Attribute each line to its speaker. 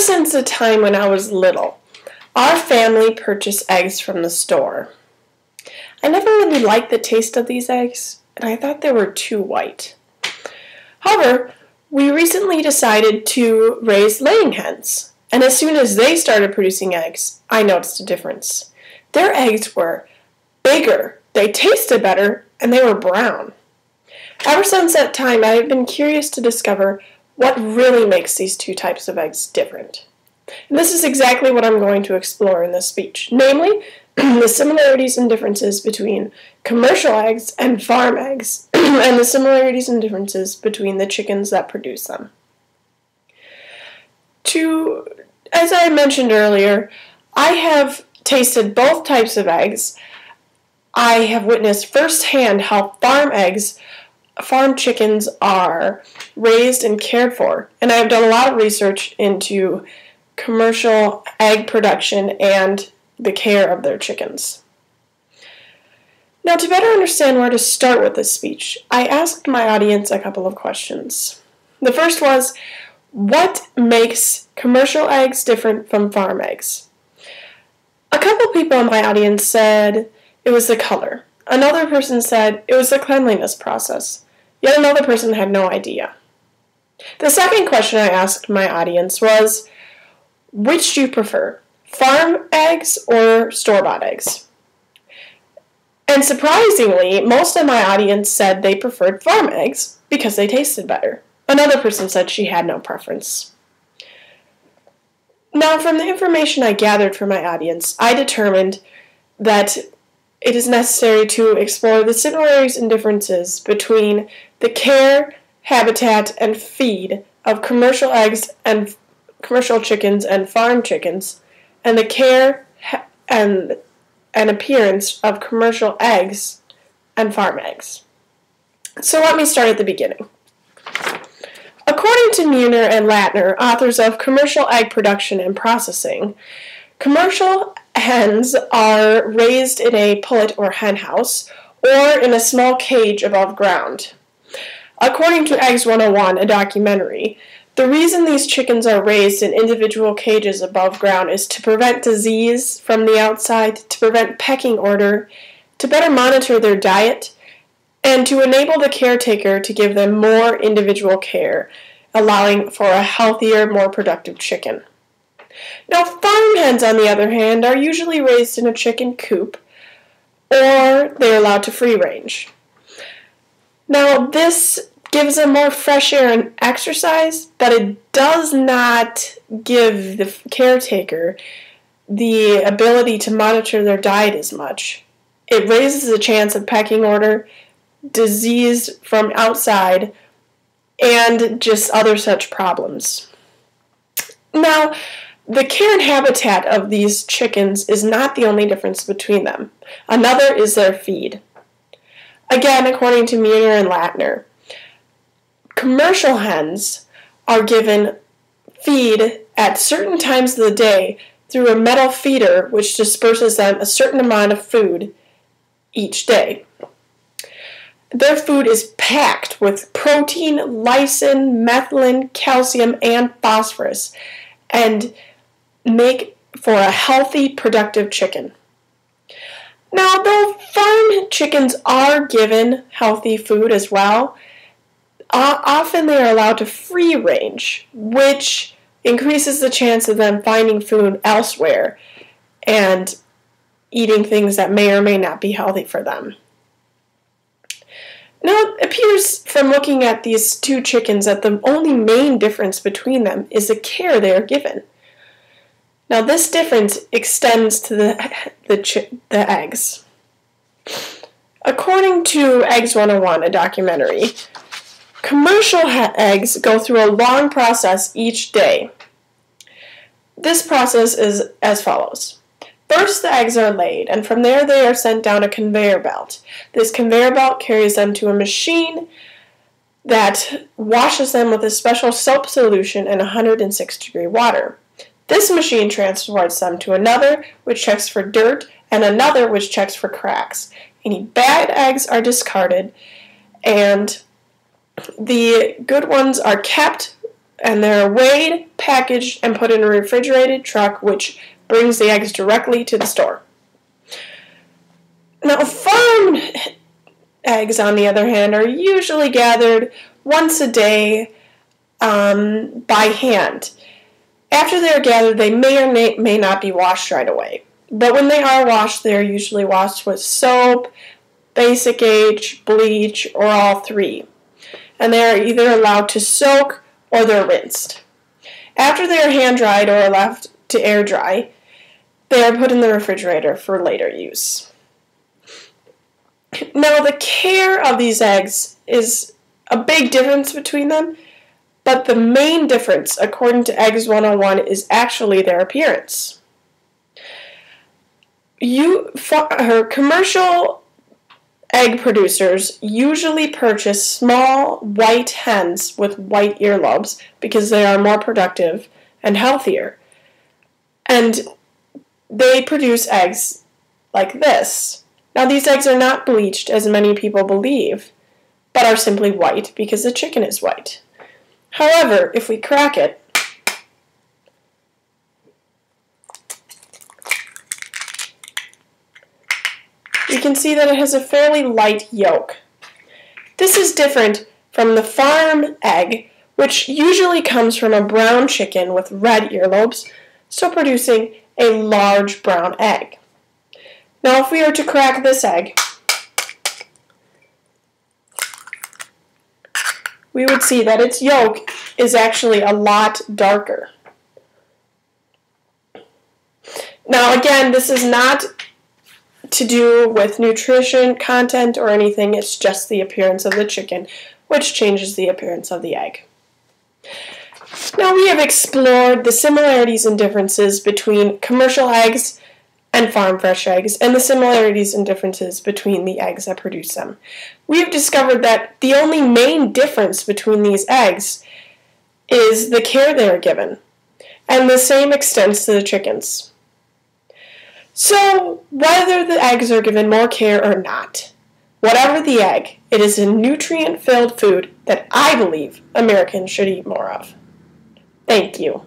Speaker 1: since the time when I was little, our family purchased eggs from the store. I never really liked the taste of these eggs, and I thought they were too white. However, we recently decided to raise laying hens, and as soon as they started producing eggs, I noticed a difference. Their eggs were bigger, they tasted better, and they were brown. Ever since that time, I have been curious to discover what really makes these two types of eggs different. And this is exactly what I'm going to explore in this speech, namely, the similarities and differences between commercial eggs and farm eggs, and the similarities and differences between the chickens that produce them. As I mentioned earlier, I have tasted both types of eggs. I have witnessed firsthand how farm chickens are raised and cared for, and I have done a lot of research into commercial egg production and the care of their chickens. Now, to better understand where to start with this speech, I asked my audience a couple of questions. The first was, what makes commercial eggs different from farm eggs? A couple people in my audience said it was the color. Another person said it was the cleanliness process. Yet another person had no idea. The second question I asked my audience was, which do you prefer, farm eggs or store-bought eggs? And surprisingly, most of my audience said they preferred farm eggs because they tasted better. Another person said she had no preference. Now, from the information I gathered from my audience, I determined that it is necessary to explore the similarities and differences between the care, habitat, and feed of commercial eggs and commercial chickens and farm chickens, and the care and appearance of commercial eggs and farm eggs. So let me start at the beginning. According to Muir and Latner, authors of Commercial Egg Production and Processing, commercial hens are raised in a pullet or hen house or in a small cage above ground. According to Eggs 101, a documentary, the reason these chickens are raised in individual cages above ground is to prevent disease from the outside, to prevent pecking order, to better monitor their diet, and to enable the caretaker to give them more individual care, allowing for a healthier, more productive chicken. Now, farm hens, on the other hand, are usually raised in a chicken coop, or they're allowed to free range. Now, this gives them more fresh air and exercise, but it does not give the caretaker the ability to monitor their diet as much. It raises the chance of pecking order, disease from outside, and just other such problems. Now, the care and habitat of these chickens is not the only difference between them. Another is their feed. Again, according to Muir and Latner, commercial hens are given feed at certain times of the day through a metal feeder which disperses them a certain amount of food each day. Their food is packed with protein, lysine, methylene, calcium, and phosphorus, and make for a healthy, productive chicken. Now, though farm chickens are given healthy food as well, often they are allowed to free range, which increases the chance of them finding food elsewhere and eating things that may or may not be healthy for them. Now, it appears from looking at these two chickens that the only main difference between them is the care they are given. Now, this difference extends to the eggs. According to Eggs 101, a documentary, commercial eggs go through a long process each day. This process is as follows. First, the eggs are laid, and from there they are sent down a conveyor belt. This conveyor belt carries them to a machine that washes them with a special soap solution in 106-degree water. This machine transports them to another, which checks for dirt, and another, which checks for cracks. Any bad eggs are discarded, and the good ones are kept and they're weighed, packaged, and put in a refrigerated truck, which brings the eggs directly to the store. Now, farm eggs, on the other hand, are usually gathered once a day by hand. After they're gathered, they may or may not be washed right away. But when they are washed, they're usually washed with soap, basic age, bleach, or all three. And they are either allowed to soak or they're rinsed. After they are hand-dried or left to air dry, they are put in the refrigerator for later use. Now, the care of these eggs is a big difference between them, but the main difference, according to Eggs 101, is actually their appearance. Commercial egg producers usually purchase small white hens with white earlobes because they are more productive and healthier. And they produce eggs like this. Now, these eggs are not bleached, as many people believe, but are simply white because the chicken is white. However, if we crack it, you can see that it has a fairly light yolk. This is different from the farm egg, which usually comes from a brown chicken with red earlobes, so producing a large brown egg. Now, if we were to crack this egg, we would see that its yolk is actually a lot darker. Now, again, this is not to do with nutrition content or anything, it's just the appearance of the chicken, which changes the appearance of the egg. Now, we have explored the similarities and differences between commercial eggs and farm fresh eggs, and the similarities and differences between the eggs that produce them. We have discovered that the only main difference between these eggs is the care they are given, and the same extends to the chickens. So, whether the eggs are given more care or not, whatever the egg, it is a nutrient-filled food that I believe Americans should eat more of. Thank you.